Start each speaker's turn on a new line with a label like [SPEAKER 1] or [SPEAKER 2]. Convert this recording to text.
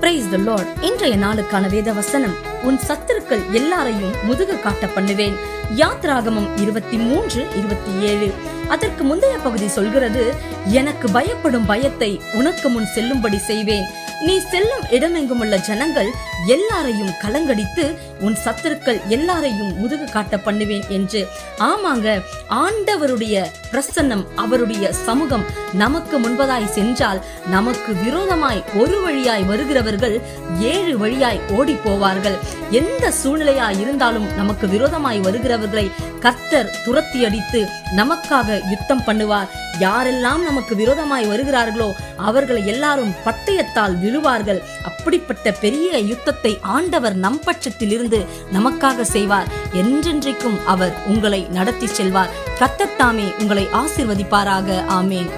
[SPEAKER 1] Praise the Lord. இன்றைய நாளுக்கான வேத வசனம், உன் சத்துருக்கள் எல்லாரையும் முதுகு காட்ட பண்ணுவேன். யாத்ராகமம் 23:27. அதற்கு முந்தைய பகுதி சொல்கிறது, எனக்கு பயப்படும் பயத்தை உனக்கு முன் செல்லும்படி செய்வேன். நீ செல்லும் இடமெங்கும் உள்ள ஜனங்கள் எல்லாரையும் கலங்கடித்து உன் சத்துருக்கள் எல்லாரையும் முதுகு காட்ட பண்ணுவேன் என்று. ஆமாங்க, ஆண்டவருடைய பிரசன்னம், அவருடைய சமூகம் நமக்கு முன்பதாய் சென்றால் நமக்கு விரோதமாய் ஒரு வழியாய் வருகிறவர்கள் 7 வழியாய் ஓடி போவார்கள். எந்த சூழ்நிலையாய் இருந்தாலும் நமக்கு விரோதமாய் வருகிறவர்களை கர்த்தர் துரத்தி அடித்து நமக்காக யுத்தம் பண்ணுவார். யாரெல்லாம் நமக்கு விரோதமாய் வருகிறார்களோ அவர்களை எல்லாரும் பட்டயத்தால் விழுவார்கள். அப்படிப்பட்ட பெரிய யுத்தத்தை ஆண்டவர் நம் பட்சத்தில் இருந்து நமக்காக செய்வார். என்றென்றைக்கும் அவர் உங்களை நடத்தி செல்வார். கர்த்தர் தாமே உங்களை ஆசீர்வதிப்பாராக. ஆமேன்.